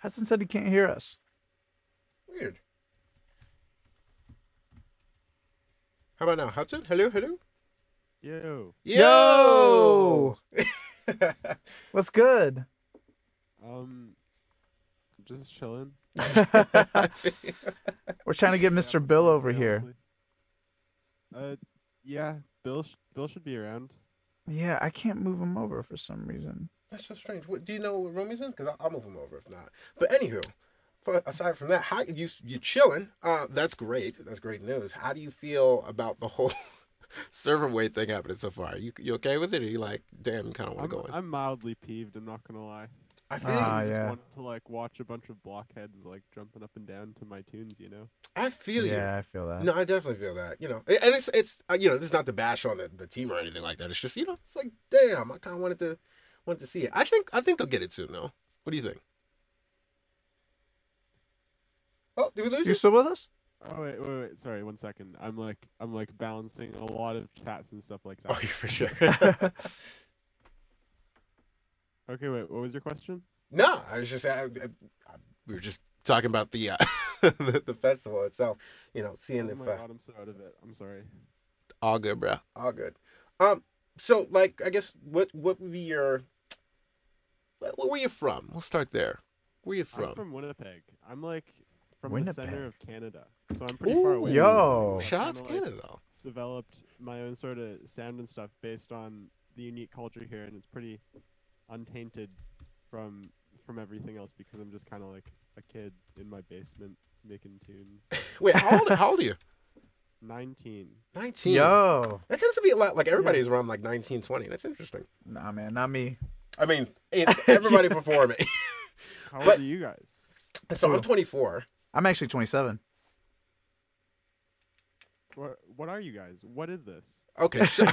Hudson said he can't hear us. Weird. How about now, Hudson? Hello, hello. Yo. Yo! Yo! What's good? Um, just chilling. We're trying to get Yeah, Mr. what Bill can I over say, here. honestly? Yeah, Bill should be around. Yeah, I can't move him over for some reason. That's so strange. Do you know what room he's in? Because I'll move him over if not. But anywho, aside from that, how you chilling? That's great. That's great news. How do you feel about the whole server weight thing happening so far? You okay with it? Or you like, damn, you kind of want to go in? I'm mildly peeved. I'm not gonna lie. I feel Ah, you. I just yeah. wanted to like watch a bunch of blockheads like jumping up and down to my tunes, you know. I feel you. Yeah, I feel that. No, I definitely feel that. And it's this is not to bash on the team or anything like that. It's just it's like, damn, I kind of wanted to see it. I think they'll get it soon though. What do you think? Oh, did we lose You you? still with us? Oh wait. Sorry, 1 second. I'm like balancing a lot of chats and stuff like Oh, that. you for sure. Okay, wait. What was your question? No, I was just we were just talking about the the festival itself. Seeing Oh if my god, I'm so out of it. I'm sorry. all good, bro, all good. So like I guess what would be your where you from? We'll start there. Where you I'm from? from Winnipeg. I'm like from the Winnipeg. center of Canada, so I'm pretty far away. Yo. So I've Shout out to kinda, like, Canada though. developed my own sort of sound and stuff based on the unique culture here, and it's pretty untainted from everything else because I'm just kind of like a kid in my basement making tunes. Wait, how old are you? 19. 19. Yo. That tends to be a lot. Like everybody's around like 19, 20. That's interesting. Nah, man, not me. I mean, everybody before me. How old But- are you guys? So I'm 24. I'm actually 27. What are you guys? What is this? Okay. So,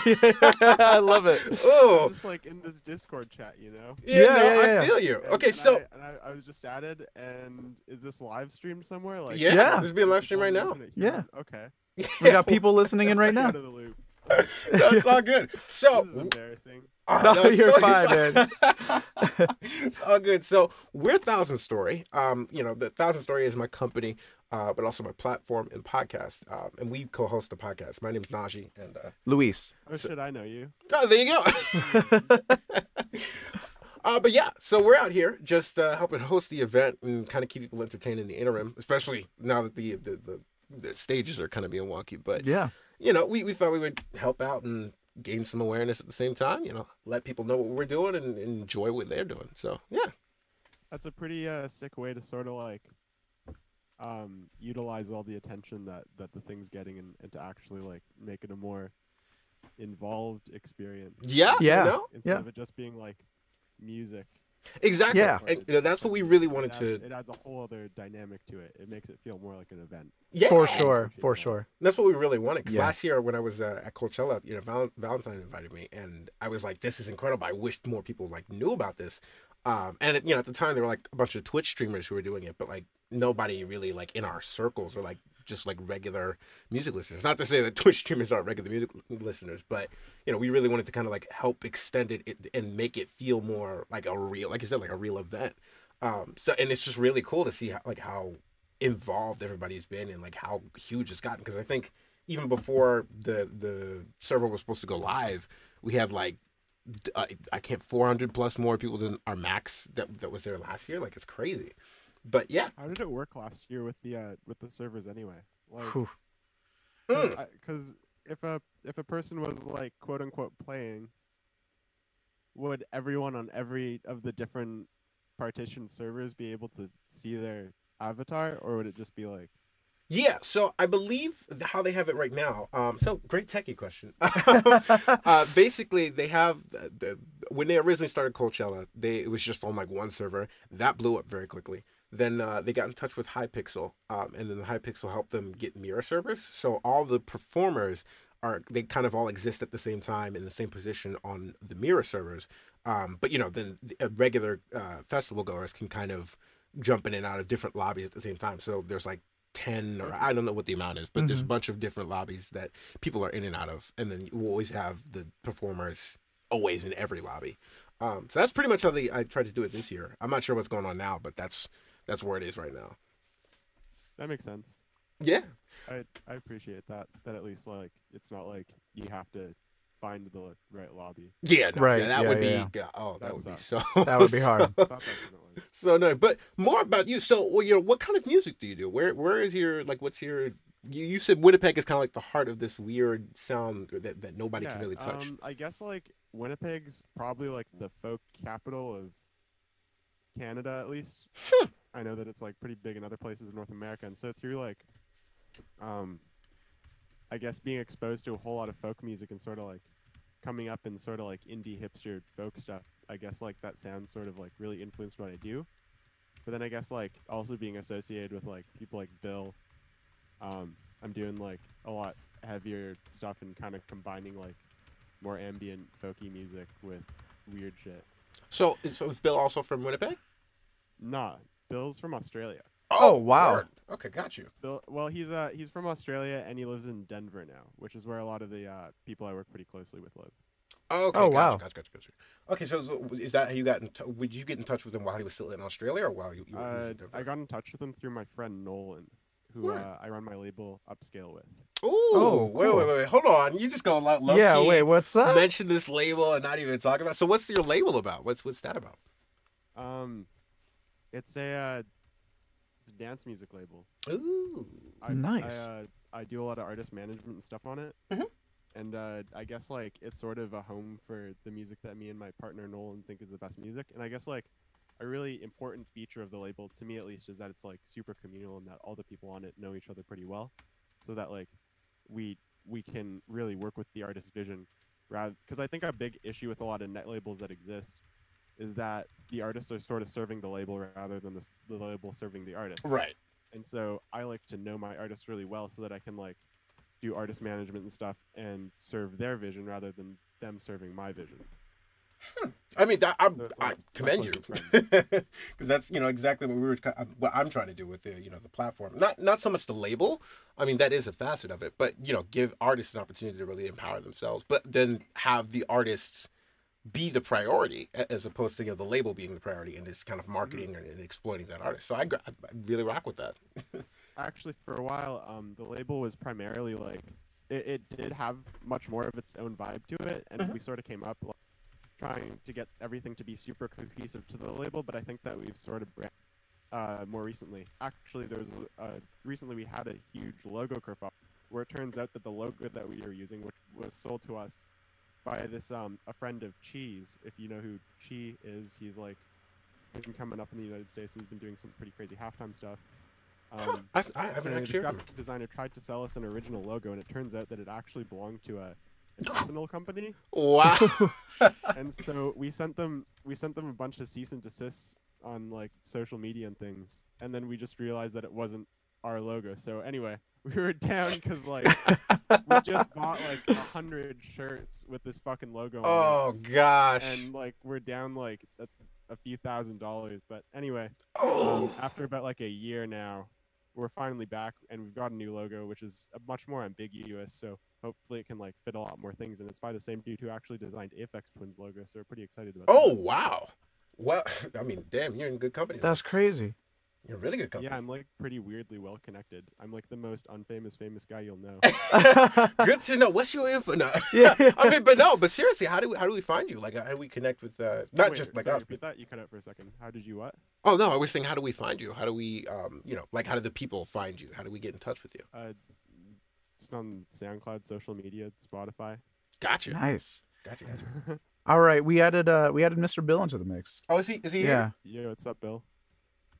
I love it. oh, I'm just like in this Discord chat, you know. Yeah. I feel you. And- Okay, and so I was just added, and is this live streamed somewhere? Like, yeah, Yeah. this is being live streamed right now. Yeah. Okay. We got people listening in right now. Out of the loop. That's all good. So This is embarrassing. No, it's you're still- fine, man. It's all good. So we're Thousand Story. The Thousand Story is my company, but also my platform and podcast. And we co-host the podcast. My name's Najee, and Luis. Oh shit, I know you. oh, there you go. But yeah, so we're out here just helping host the event and kind of keep people entertained in the interim, especially now that the stages are kind of being wonky. But Yeah. we thought we would help out and gain some awareness at the same time. Let people know what we're doing and enjoy what they're doing. So yeah. That's a pretty sick way to sort of like utilize all the attention that the thing's getting and to actually like make it a more involved experience. Yeah. Yeah. Instead Yeah. of it just being like music. Exactly. Yeah. And that's what we really wanted It to. adds a whole other dynamic to it. It makes it feel more like an event. Yeah. For sure. For sure. That's what we really wanted. Because Yeah. last year when I was at Coachella, Valentine invited me, and I was like, "This is incredible." I wish more people like knew about this. And at the time there were like a bunch of Twitch streamers who were doing it, but like nobody really like in our circles or like just like regular music listeners. Not to say that Twitch streamers aren't regular music listeners, but we really wanted to kind of like help extend it and make it feel more like a real, like you said, like a real event. And it's just really cool to see how involved everybody's been and like how huge it's gotten. Because I think even before the server was supposed to go live, we had like I can't 400 plus more people than our max that was there last year. Like it's crazy. But yeah. How did it work last year with the servers anyway? Like, Whew. because if a person was like quote unquote playing, would everyone on every of the different partition servers be able to see their avatar, or would it just be like? Yeah, so I believe how they have it right now. So great techie question. Basically, they have when they originally started Coachella, it was just on like one server that blew up very quickly. Then they got in touch with Hypixel, and then the Hypixel helped them get mirror servers. So all the performers they kind of all exist at the same time in the same position on the mirror servers. But then the regular festival goers can kind of jump in and out of different lobbies at the same time. So there's like 10 or I don't know what the amount is, but there's a bunch of different lobbies that people are in and out of, and then you always have the performers always in every lobby. So that's pretty much how I tried to do it this year. I'm not sure what's going on now, but that's That's where it is right now. That makes sense. Yeah. I appreciate that. That at least like it's not like you have to find the right lobby. Yeah, no, Right, yeah, that yeah, would yeah. be oh, that That would be sucks. so That would be hard. I thought that's what it was. so no. But more about you. So, well, what kind of music do you do? Where is your like? What's your? You said Winnipeg is kind of like the heart of this weird sound that nobody can really touch. I guess like Winnipeg's probably like the folk capital of Canada, at least. I know that it's like pretty big in other places in North America, and so through like, I guess being exposed to a whole lot of folk music and sort of like coming up in sort of like indie hipster folk stuff, I guess like that sounds sort of like really influenced what I do. But then I guess like also being associated with like people like Bill, I'm doing like a lot heavier stuff and kind of combining like more ambient folky music with weird shit. So is Bill also from Winnipeg? Nah, Bill's from Australia. Oh, wow. word. Okay, got you. Bill, well, he's from Australia and he lives in Denver now, which is where a lot of the people I work pretty closely with live. Okay, Oh, gotcha, wow. gotcha. Okay, so is that how you got would you get in touch with him while he was still in Australia or while you was in Denver? I got in touch with him through my friend Nolan, who Word. I run my label Upscale with. Ooh, Oh, wait, cool. wait. Hold on. You just go low Yeah, key, wait, what's up? mention this label and not even talk about. So what's your label about? What's that about? It's a dance music label. Ooh. Nice. I do a lot of artist management and stuff on it. Mhm. And I guess like it's sort of a home for the music that me and my partner Nolan think is the best music. And I guess like a really important feature of the label, to me at least, is that it's like super communal and that all the people on it know each other pretty well, so that like we can really work with the artist's vision. Rather, because I think a big issue with a lot of net labels that exist is that the artists are sort of serving the label rather than the label serving the artist. Right. And so I like to know my artists really well so that I can like do artist management and stuff and serve their vision rather than them serving my vision. I mean, I So it's like commend my you closest because that's exactly what I'm trying to do with the the platform. Not so much the label. I mean, that is a facet of it, but give artists an opportunity to really empower themselves, but then have the artists be the priority as opposed to the label being the priority and this kind of marketing and exploiting that artist. So I really rock with that. Actually, for a while, the label was primarily like it did have much more of its own vibe to it, and we sort of came up like, trying to get everything to be super cohesive to the label. But I think that we've sort of more recently. Actually, there was recently we had a huge logo kerfuffle where it turns out that the logo that we were using, which was sold to us by this a friend of Cheese. If you know who Chi is, he's like been coming up in the United States. He's been doing some pretty crazy halftime stuff. I haven't and actually the heard of graphic designer tried to sell us an original logo, and it turns out that it actually belonged to an Seminole company. Wow. And so we sent them a bunch of cease and desists on like social media and things, and then we just realized that it wasn't our logo. So anyway, we were down because like we just bought like 100 shirts with this fucking logo on Oh gosh. it, and like we're down like a few $1,000s. But anyway, Oh. after about like a year now, we're finally back and we've got a new logo, which is much more ambiguous. So hopefully it can like fit a lot more things, and it's by the same dude who actually designed Apex Twins logo. So we're pretty excited about Oh that. wow. Well, I mean, damn, you're in good company. That's crazy. You're in really good company. Yeah, I'm like pretty weirdly well connected. I'm like the most unfamous famous guy you'll know. Good to know. What's your info? No. Yeah. I mean, but seriously, how do we find you? Like, how do we connect with not Wait, just like sorry, us? repeat that. You cut out for a second. How did you what? Oh no, I was saying, how do we find you? How do we, like, how do the people find you? How do we get in touch with you? It's on SoundCloud, social media, Spotify. Gotcha. Nice. Gotcha. All right, we added Mr. Bill into the mix. Oh, is he Yeah. here? Yo, what's up, Bill?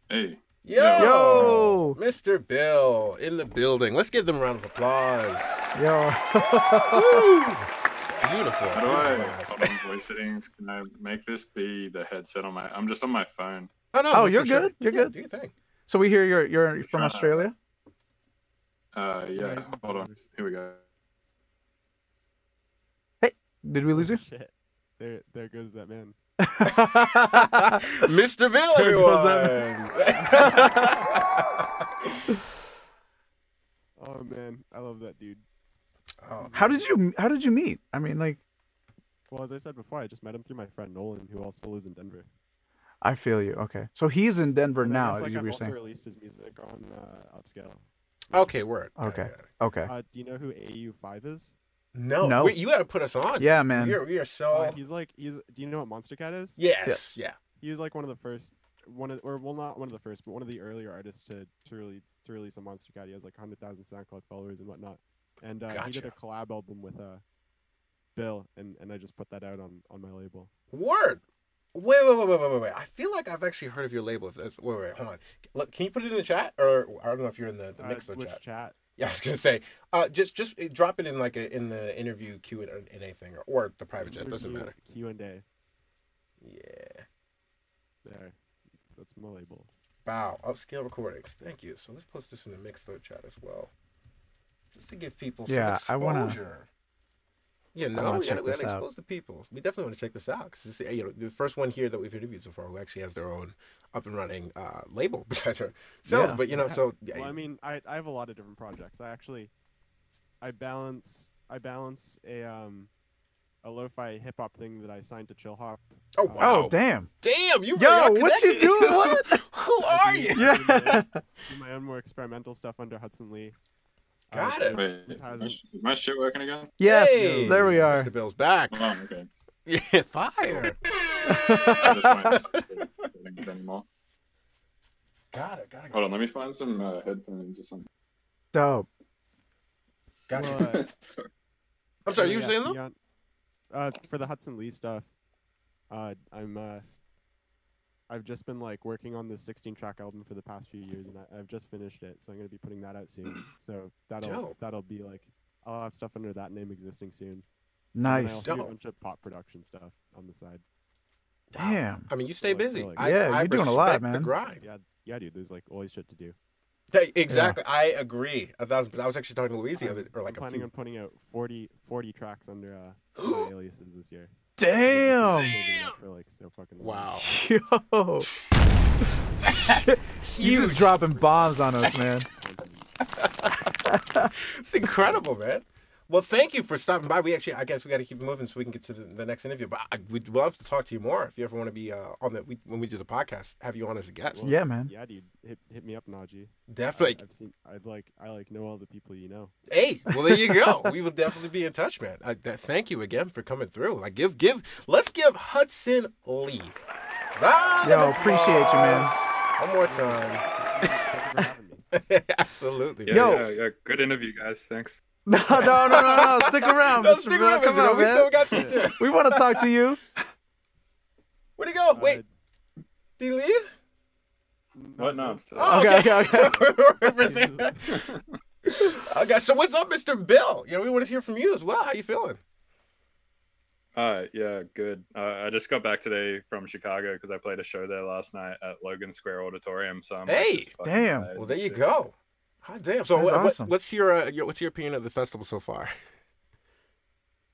Hey, Yo, Yo. Mr. Bill in the building. Let's give them a round of applause. Yo. Woo! Beautiful. how do I Beautiful. hold on voice settings? Can I make this be the headset on my? I'm just on my phone. Oh no. Oh, for you're sure. good. You're Yeah, good. do your thing. So we hear you're from Australia. Yeah. Hold on. Here we go. Did we lose you? Shit. There goes that man. Mr. Bill, There goes everyone. Oh man, I love that dude. Oh, How did you meet? I mean, like, Well, as I said before, I just met him through my friend Nolan, who also lives in Denver. I feel you. Okay, so he's in Denver And I now. guess, like, You I've were also saying? released his music on Upscale. Okay, word. Got it, Okay. got it. Okay. Do you know who AU5 is? No, No. you got to put us on. Yeah, man. We are so. He's do you know what Monster Cat is? Yes, yeah. He was like one of the first, not one of the first, but one of the earlier artists to release a Monster Cat. He has like 100,000 SoundCloud followers and whatnot. And he did a collab album with Bill, and I just put that out on my label. Word. Wait. I feel like I've actually heard of your label. Wait, hold on. Look, can you put it in the chat, or I don't know if you're in the Mixler Which chat. chat? Yeah, I was gonna say, just drop it in like in the interview Q&A thing, or the private chat. Doesn't matter. Q&A. Yeah. There. That's my label. Wow. Upscale recordings. Thank you. So let's post this in the Mixler chat as well, just to give people some exposure. I wanna. You know, we check gotta this out. expose the people. We definitely want to check this out because the first one here that we've interviewed so far who actually has their own up and running label besides ourselves. Yeah. But so Well, I mean, I have a lot of different projects. I balance a lo-fi hip hop thing that I signed to Chill Hop. Oh, wow. Oh, damn. Damn, you Yo, really what you doing? What? Who are you? Yeah. Do my own more experimental stuff under Hudson Lee. Got it. Wait, is my shit working again? Yes. Hey, There we are. Mr. Bill's back. Oh, okay. Yeah, fire. I just won't settings anymore. Got it. Hold on, let me find some headphones or something. Dope. Got you. Well, Sorry. I'm sorry, you were saying though? For the Hudson Lee stuff, I've just been like working on this 16-track album for the past few years, and I've just finished it, so I'm gonna be putting that out soon. So that'll be like, I'll have stuff under that name existing soon. And then I Nice. also do a Dope. bunch of pop production stuff on the side. Damn. I mean, you stay busy. Yeah, I you're doing a lot, respect the man. grind. Yeah, dude. There's like always shit to do. Exactly. I agree 1,000%. I was actually talking to Louise the other, or like I'm planning on putting out 40 tracks under my aliases this year. Damn. For like so fucking long. Wow. Yo. He's just dropping bombs on us, man. It's incredible, man. Well, thank you for stopping by. I guess we got to keep moving so we can get to the next interview. But we'd love to talk to you more if you ever want to be when we do the podcast, have you on as a guest. Yeah, man. Yeah, dude. Hit me up, Najee. Definitely. I know all the people you know. Hey, well there you go. We will definitely be in touch, man. Thank you again for coming through. Like let's give Hudson Lee. Yo, appreciate you, man. One more time. Thank you for having me. Absolutely. Yeah, good interview, guys. Thanks. No. Stick around, No, Mr. stick Bill. around, Come Mr. on, We man. still got this too. We want to talk to you. Where'd he go? Wait, did he leave? What? No, I'm still. Oh, Okay. Okay, so what's up, Mr. Bill? We want to hear from you as well. How you feeling? Yeah, good. I just got back today from Chicago because I played a show there last night at Logan Square Auditorium. So I'm Hey, just fucking damn. tired Well, there and you shit. go. Hot damn. So That's awesome. what's your opinion of the festival so far?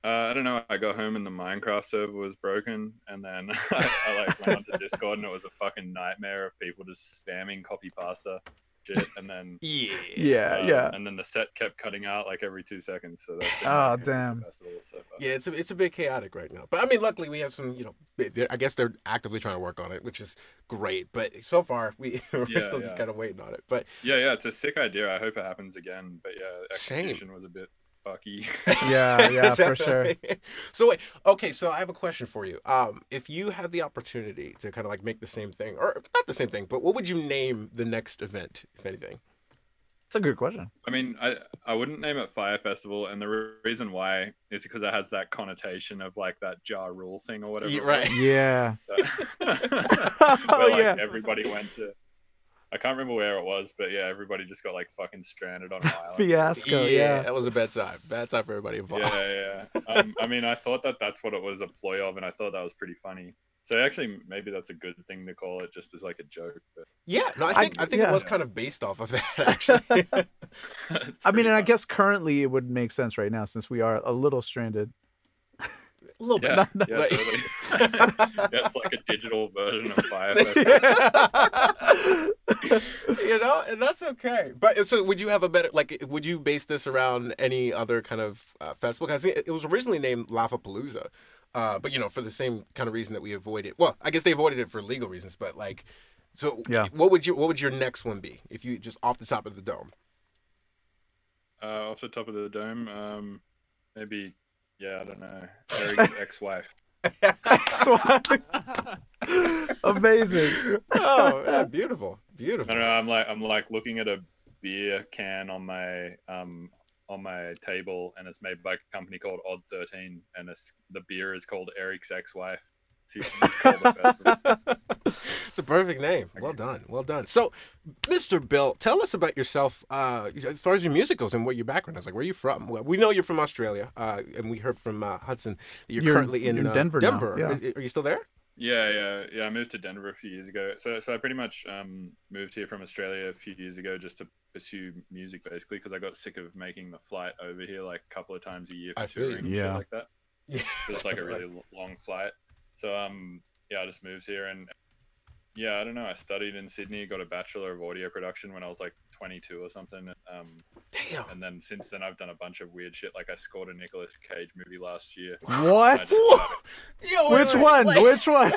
I don't know. I got home and the Minecraft server was broken, and then I went onto Discord and it was a fucking nightmare of people just spamming copy pasta shit, and then Yeah. and then the set kept cutting out like every 2 seconds. So that's been Oh, my experience with the damn. festival so far. Yeah, it's a bit chaotic right now. But I mean, luckily we have some, I guess they're actively trying to work on it, which is great. But so far we're still just kind of waiting on it. But Yeah, it's a sick idea. I hope it happens again. But yeah, Same. execution was a bit fucky. Yeah, for sure. Definitely. So wait, okay, so I have a question for you. If you had the opportunity to kind of like make the same thing, or not the same thing, but what would you name the next event, if anything? It's a good question. I mean, I wouldn't name it Fire Festival, and the reason why is because it has that connotation of like that Ja Rule thing or whatever. Yeah, right. Yeah. Where, like, yeah. everybody went to. I can't remember where it was, but yeah, everybody just got like fucking stranded on an island. Fiasco. Yeah. That was a bad time. Bad time for everybody involved. Yeah. I mean, I thought that's what it was a ploy of, and I thought that was pretty funny. So actually, maybe that's a good thing to call it, just as like a joke. But Yeah, no, I think yeah. it was kind of based off of that, actually. it's I mean, pretty and I fun. guess currently it would make sense right now since we are a little stranded. A little bit. Yeah, No, yeah, But- totally. Yeah, it's like a digital version of Fire Festival. And that's okay. But so would you have a better, like, would you base this around any other kind of festival? Because it was originally named Lafapalooza. But you know, for the same kind of reason that we avoided. Well, I guess they avoided it for legal reasons, but like, so Yeah. what would your next one be if you just off the top of the dome? Off the top of the dome, maybe, yeah, I don't know. Eric's ex-wife. Amazing. Oh, yeah, beautiful, I beautiful. don't know. I'm like looking at a beer can on my table, and it's made by a company called Odd 13, and the beer is called Eric's ex-wife. So you should just call the festival. It's a perfect name. Well done, well done. So, Mr. Bill, tell us about yourself as far as your music goes and what your background is. Like, where are you from? Well, we know you're from Australia, and we heard from Hudson that you're currently in Denver. Now. Denver. Yeah. Are you still there? Yeah. I moved to Denver a few years ago. So I pretty much moved here from Australia a few years ago just to pursue music, basically, because I got sick of making the flight over here like a couple of times a year for touring and shit like that. Yeah. It's like a really long flight. So yeah, I just moved here, and yeah, I don't know. I studied in Sydney, got a Bachelor of Audio Production when I was like 22 or something. Damn. And then since then, I've done a bunch of weird shit. Like I scored a Nicolas Cage movie last year. What? Yo, Which one? Which one?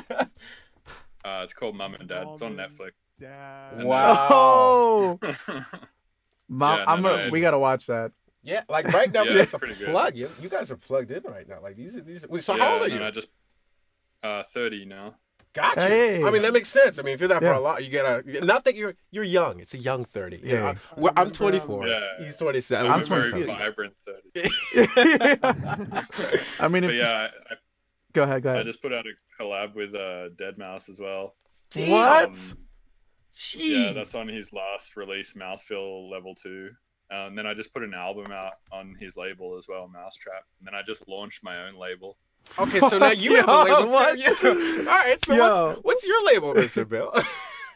It's called Mum and Dad. It's on Netflix. Dad. Wow. Yeah, Mom, we gotta watch that. Yeah, like right now, Yeah, we it's have a pretty good. plug. You guys are plugged in right now. Like these. So Yeah, how old are you? and I just 30 now. Gotcha. Hey. I mean, that makes sense. I mean, if you're that for Yeah. a lot, you get not that you're young. It's a young 30. You Yeah. know, I'm 24. Yeah. He's 27. I'm a very 27. vibrant 30. I mean, But if yeah, go ahead. I just put out a collab with Deadmau5 as well. What? Jeez. Yeah, that's on his last release, Mousefill Level 2. And then I just put an album out on his label as well, Mousetrap. And then I just launched my own label. Okay, so now you have a label What? too. All right, so Yo. what's your label, Mr. Bill?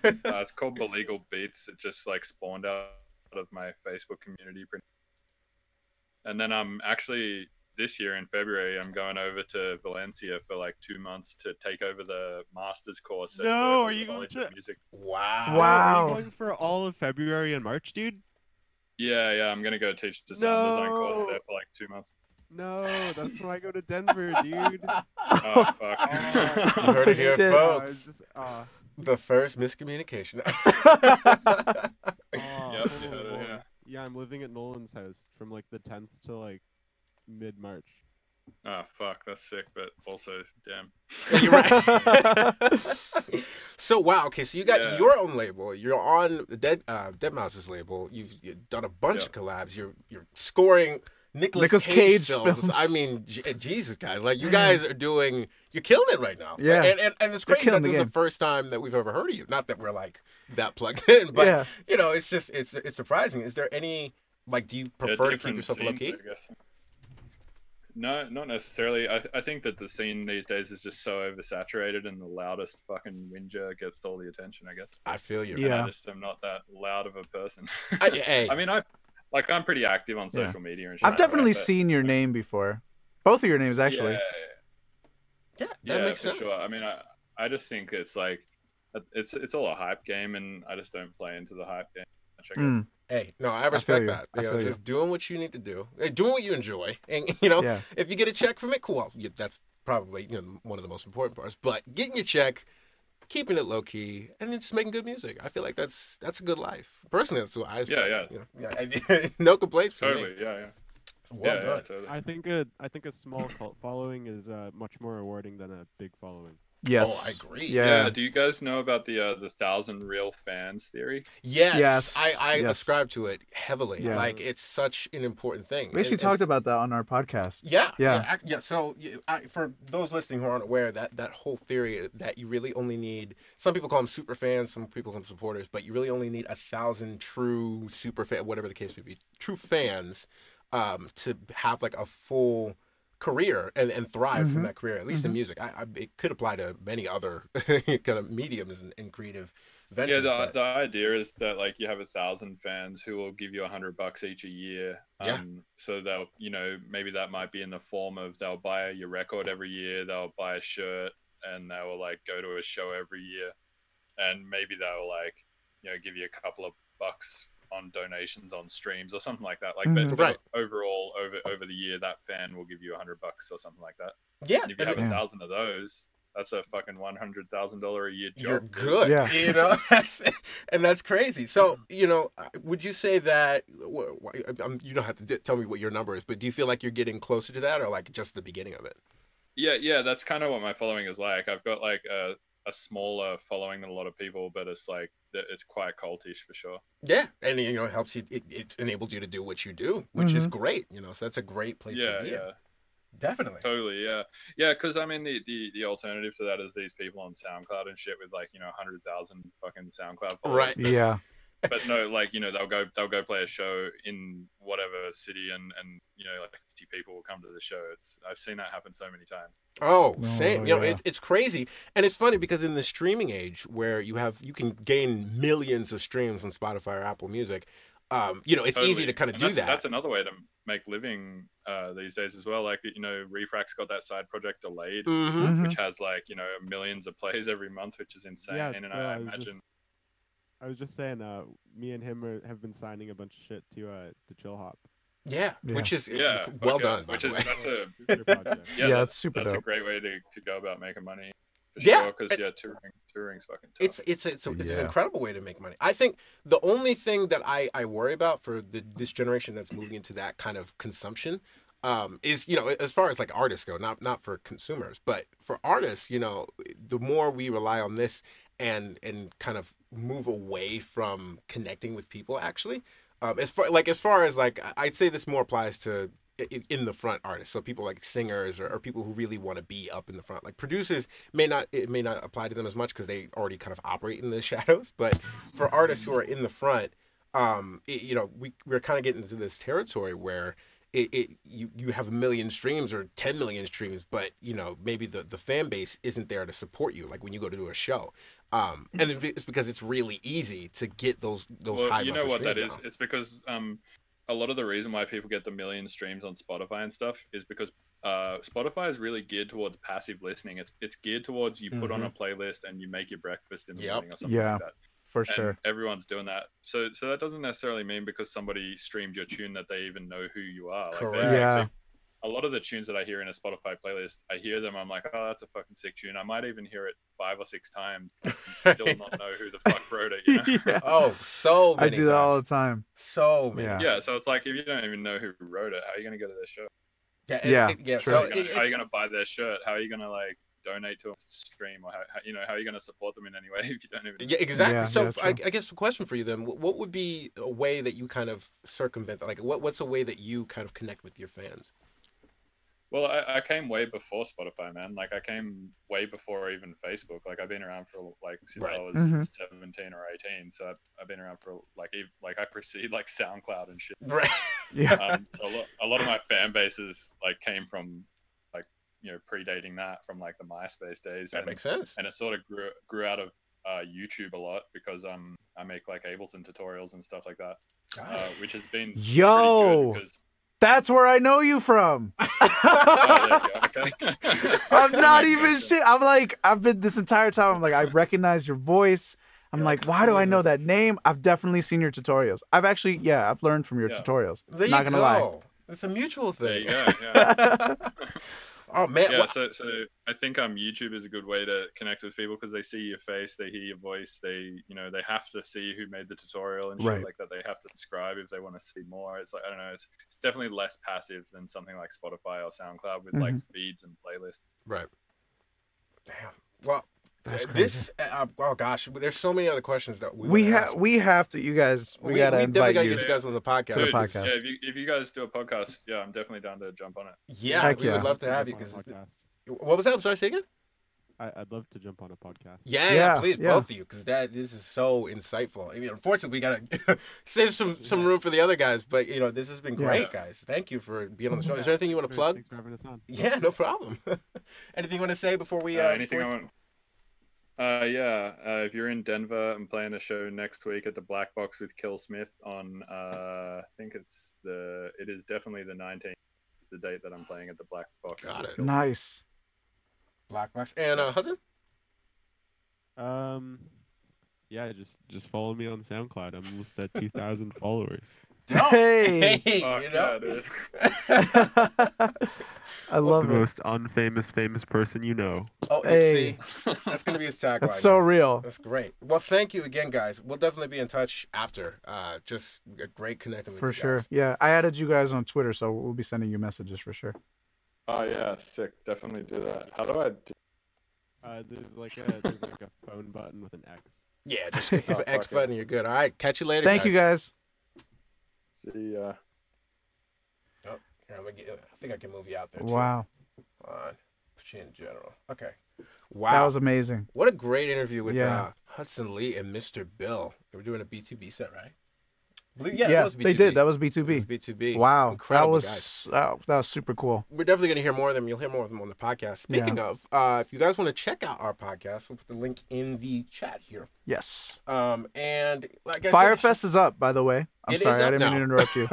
It's called Belegal Beats. It just like spawned out of my Facebook community. And then I'm actually this year in February, I'm going over to Valencia for like 2 months to take over the master's course. at No, the are you going College to- of Music? Wow. Wow. Are you going for all of February and March, dude? Yeah, I'm gonna go teach the sound design course No. there for like 2 months. No, that's why I go to Denver, dude. Oh fuck! Oh. You heard it here, Shit. folks. Just, The first miscommunication. Yep, you heard it, yeah. Yeah, I'm living at Nolan's house from like the 10th to like mid-March. Oh fuck, that's sick, but also damn. You're right. So wow, okay, so you got Yeah. your own label. You're on the Deadmau5's label. You've done a bunch of collabs. You're scoring Nicolas Cage films. I mean, Jesus, guys, like you guys are doing, you're killing it right now. Yeah. and it's great that killing this the is the game. first time that we've ever heard of you. Not that we're like that plugged in, but Yeah. you know, it's just it's surprising. Is there any like, do you prefer to keep different yourself low scenes, key? I guess. No, not necessarily. I think that the scene these days is just so oversaturated, and the loudest fucking whinger gets all the attention, I guess. I feel you. And Yeah. I just am not that loud of a person. Hey. I mean, I'm pretty active on Yeah. social media and shit. I've definitely but- seen your name before. Both of your names, actually. Yeah, that Yeah, makes for sense. sure. I mean, I just think it's like it's all a hype game, and I just don't play into the hype game much, I guess. Mm. Hey, no, I feel respect you. that. I You know, feel you. just doing what you need to do, doing what you enjoy, and you know, Yeah. if you get a check from it, cool. Well, that's probably one of the most important parts. But getting your check, keeping it low key, and then just making good music. I feel like that's a good life. Personally, that's what I. Yeah. You know, no complaints for Totally. me. Yeah. Well Yeah, done. totally. I think a small cult following is much more rewarding than a big following. Yes. Oh, I agree. Yeah. Do you guys know about the 1,000 real fans theory? Yes, Yes, I yes. ascribe to it heavily. Yeah. Like it's such an important thing. We actually And- talked about that on our podcast. Yeah. So, for those listening who aren't aware, that whole theory that you really only need, some people call them super fans, some people call them supporters, but you really only need 1,000 true super fan, whatever the case may be, true fans, to have like a full career and thrive from that career. At least in music, it could apply to many other kind of mediums and creative ventures. Yeah, but- the idea is that like you have 1,000 fans who will give you $100 each a year. Yeah. So they'll, maybe that might be in the form of they'll buy your record every year, they'll buy a shirt, and they will like go to a show every year, and maybe they'll like, give you a couple of bucks on donations on streams or something like that. Like, but Right. overall, over the year, that fan will give you $100 or something like that. Yeah, And if you have Yeah. 1,000 of those, that's a fucking $100,000 a year job. you're good. Yeah. You know, and that's crazy. So, you know, would you say that you don't have to tell me what your number is, but do you feel like you're getting closer to that, or like just the beginning of it? Yeah, that's kind of what my following is like. I've got like a smaller following than a lot of people, but it's like it's quite cultish for sure. Yeah, and you know, it helps you. It enables you to do what you do, which is Mhm. great. You know, so that's a great place to Yeah, be in. yeah, Definitely. totally. Yeah. Because I mean, the alternative to that is these people on SoundCloud and shit with like 100,000 fucking SoundCloud followers. Right. Yeah. But no, like they'll go play a show in whatever city, and like 50 people will come to the show. I've seen that happen so many times. Oh, Oh, same. You know, yeah. it's crazy, and it's funny because in the streaming age where you can gain millions of streams on Spotify or Apple Music, you know, it's Totally. easy to kind of And do that. That's another way to make living these days as well. Like Refrac's got that side project Delayed, Mm-hmm. Mhm. which has like millions of plays every month, which is insane. Yeah, and I I was imagine. I was just saying, me and him have been signing a bunch of shit to Chill Hop. Yeah, Yeah. which is Yeah, well okay. done. By Which the is way. that's a Booster project. yeah, Yeah, it's super that's a dope. great way to go about making money. For Yeah, sure, because touring's fucking tough. It's an Yeah. incredible way to make money. I think the only thing that I worry about for this generation that's moving into that kind of consumption is, you know, as far as like artists go, not for consumers, but for artists, you know, the more we rely on this and kind of move away from connecting with people actually, as far as like, I'd say this more applies to in the front artists, so people like singers or people who really want to be up in the front. Like producers it may not apply to them as much because they already kind of operate in the shadows, but for artists who are in the front, you know, we're kind of getting into this territory where you have 1 million streams or 10 million streams, but you know, maybe the fan base isn't there to support you like when you go to do a show, and it's because it's really easy to get those Well, high you months know of what that streams is? now. It's because a lot of the reason why people get the million streams on Spotify and stuff is because Spotify is really geared towards passive listening. It's geared towards you put on a playlist and you make your breakfast in the Yep. morning or something Yeah. like that. For And sure. everyone's doing that. So that doesn't necessarily mean because somebody streamed your tune that they even know who you are. Like Correct. Yeah. a lot of the tunes that I hear in a Spotify playlist, I hear them, I'm like, oh, that's a fucking sick tune. I might even hear it 5 or 6 times and still not know who the fuck wrote it. You know? Yeah. Oh, so I many do that all the times. time. So many. Yeah. Yeah, so it's like if you don't even know who wrote it, how are you gonna go to their show? Yeah. true. So How are you gonna buy their shirt? How are you gonna like donate to a stream, or how are you gonna support them in any way if you don't even? yeah, exactly. Yeah, So yeah, I true. guess the question for you then, what would be a way that you kind of circumvent that? Like, what's a way that you kind of connect with your fans? Well, I came way before Spotify, man. Like I came way before even Facebook. Like I've been around for like since Right. I was Mhm. 17 or 18. So I've been around for like I precede like SoundCloud and shit. Right. Yeah. So a lot of my fan bases like came from like predating that from like the MySpace days. That makes sense. And it sort of grew out of YouTube a lot because I make like Ableton tutorials and stuff like that, Got it. which has been Yo. pretty good because That's where I know you from. oh, there you go. Okay. I'm not That makes even sense. shit. I'm like, I've been this entire time. I'm like, I recognize your voice. I'm like, why do I know that name? I've definitely seen your tutorials. I've learned from your Yeah. tutorials. There Not you gonna go. lie. It's a mutual There thing. you go. Yeah. Oh man. Yeah, Well, so I think YouTube is a good way to connect with people because they see your face, they hear your voice, they they have to see who made the tutorial and shit Right. like that. They have to subscribe if they want to see more. It's like I don't know, it's definitely less passive than something like Spotify or SoundCloud with like feeds and playlists. right. Damn. Well, That's this. Oh gosh, there's so many other questions that We wanna have ask. we have to. You guys, we gotta definitely invite gotta you. get you guys on the podcast. To the Dude, podcast. Yeah, if you guys do a podcast, yeah, I'm definitely down to jump on it. Yeah, Heck we yeah. would love to have you. Jump on a Because podcast. what was that? I'm sorry, say again. I'd love to jump on a podcast. Yeah, Yeah, please, yeah. both of you, because this is so insightful. I mean, unfortunately, we gotta save some room for the other guys, but this has been Yeah. great, guys. Thank you for being on the show. Is there anything you want to plug? Thanks for having us on. Yeah, no problem. Anything you want to say before we? Anything I want? If you're in Denver, I'm playing a show next week at the Black Box with Kill Smith on. I think it is definitely the 19th. It's the date that I'm playing at the Black Box. Got with it. Kill Smith. Nice. Black Box and Hudson. Yeah, just follow me on SoundCloud. I'm almost at 2,000 followers. dope. Hey. Fuck you know? yeah, dude. I love The it. most unfamous famous person you know. Oh, Hey. see, that's gonna be his tagline. That's so now. real. That's great. Well, thank you again, guys. We'll definitely be in touch after. Just a great connecting with For you sure. guys. Yeah, I added you guys on Twitter, so we'll be sending you messages for sure. Oh yeah, sick. Definitely do that. How do I do? There's like a phone button with an X. Yeah, just hit the Oh, X fuck it. button. You're good. All right, catch you later. Thank you guys. See ya. Oh, here, I think I can move you out there. Too. Wow. Hold on. Put you in general. Okay. Wow. That was amazing. What a great interview with Yeah. Hudson Lee and Mr. Bill. They were doing a B2B set, right? Yeah, that Yeah, was B2B. they did. That was It was B2B. B2B. Wow. Incredible that guys. was super cool. We're definitely going to hear more of them. You'll hear more of them on the podcast. Speaking of, if you guys want to check out our podcast, we'll put the link in the chat here. Yes. And like I Firefest is up, by the way. I'm It is sorry, I up didn't mean now. to interrupt you.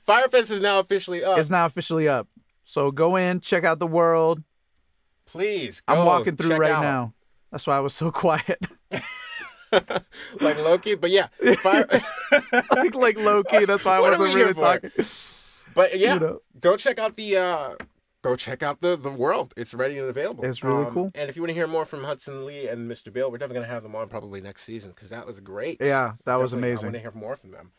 Firefest is now officially up. It's now officially up. So go in, check out the world. Please, I'm go walking through check right out. now. That's why I was so quiet. Like Loki, but yeah, like low key. That's why I What are wasn't we here really for? talking. But yeah, You know. go check out the world. It's ready and available. It's really cool. And if you want to hear more from Hudson Lee and Mr. Bill, we're definitely gonna have them on probably next season because that was great. Yeah, that was Definitely, I amazing. want to hear more from them.